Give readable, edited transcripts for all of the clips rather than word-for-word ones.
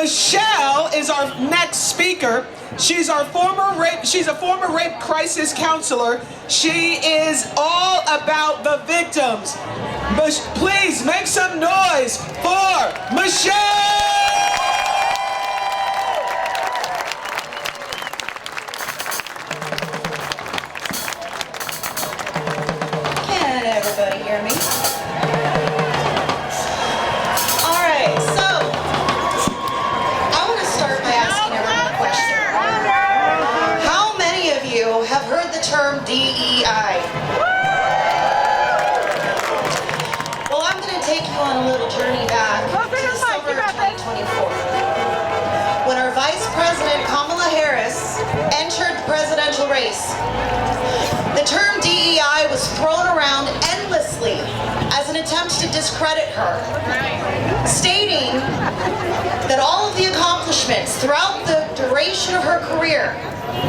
Michelle is our next speaker. She's a former rape crisis counselor. She is all about the victims. Please make some noise for Michelle! Can everybody hear me? Alright, so I want to start by asking everyone a question. How many of you have heard the term DEI? Well, I'm going to take you on a little journey back to the summer of 2024, when our Vice President Kamala Harris entered the presidential race. The term DEI was thrown around endlessly as an attempt to discredit her, stating that all of the accomplishments throughout the duration of her career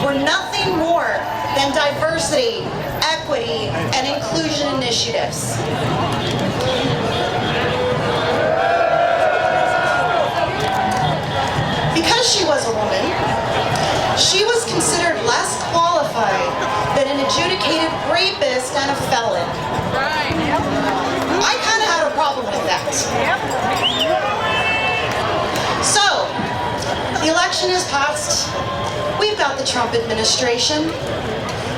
were nothing more than diversity, equity, and inclusion initiatives. Because she was a woman, she was considered less qualified than an adjudicated rapist and a felon. I kind of had a problem with that. So, the election has passed. We've got the Trump administration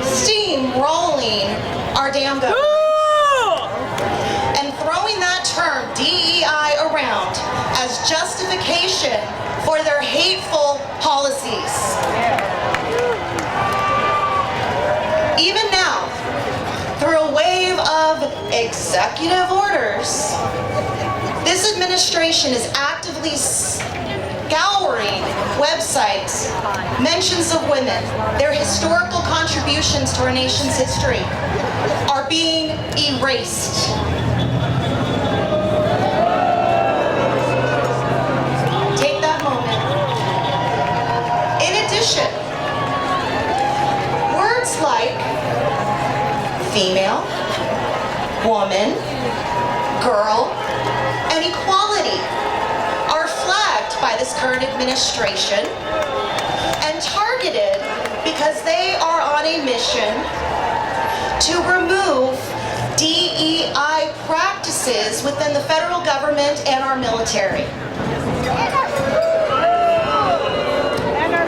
steamrolling our damn government and throwing that term DEI around as justification for their hateful policies. Even now, through a wave of executive orders, this administration is actively scouring websites, mentions of women, their historical contributions to our nation's history are being erased. Take that moment. In addition, words like female, woman, girl, and equality are flagged by this current administration and targeted because they are on a mission to remove DEI practices within the federal government and our military.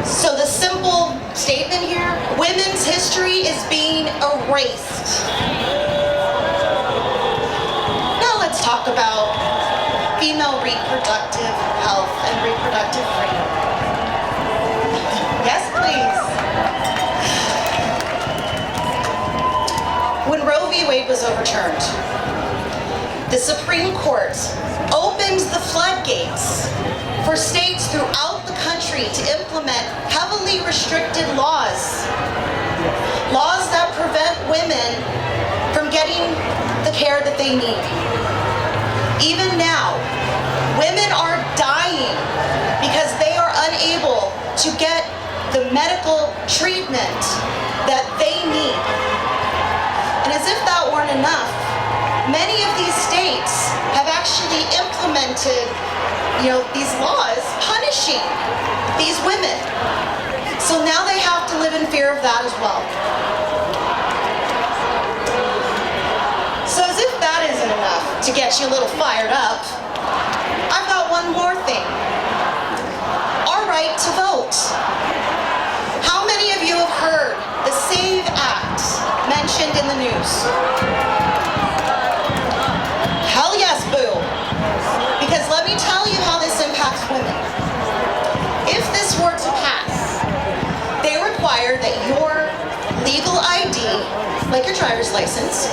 So the simple statement here, women's history is being erased. Now let's talk about female reproductive health and reproductive freedom. Yes, please. When Roe v. Wade was overturned, the Supreme Court opened the floodgates for states throughout the country to implement heavily restricted laws. Laws that prevent women from getting the care that they need. Even now, women are dying because they are unable to get the medical treatment that they need. And as if that weren't enough, many of these states have actually implemented, these laws punishing these women. So now they have to live in fear of that as well. So as if that isn't enough to get you a little fired up, I've got one more thing. Our right to vote. How many of you have heard the SAVE Act mentioned in the news? Hell yes, boo. Because let me tell you how this impacts women. If this were to pass, they require that your legal ID, like your driver's license,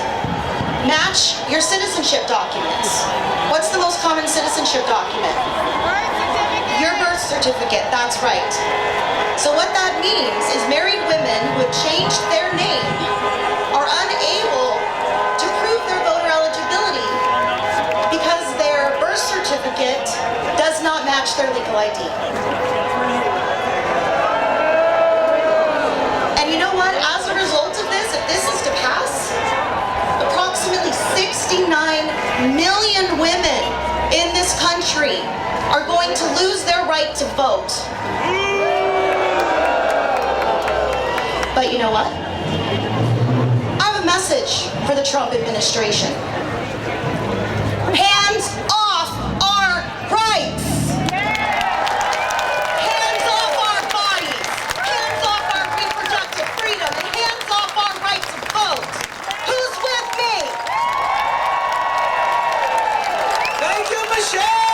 match your citizenship documents. What's the most common citizenship document? Your birth certificate, that's right. So what that means is married women who have changed their name are unable to prove their voter eligibility because their birth certificate does not match their legal ID. And you know what? As a result of this, if this is to pass, approximately 69 million women in this country are going to lose their right to vote. But you know what? I have a message for the Trump administration. Hands off our rights! Hands off our bodies! Hands off our reproductive freedom! And hands off our right to vote! Who's with me? Thank you, Michelle.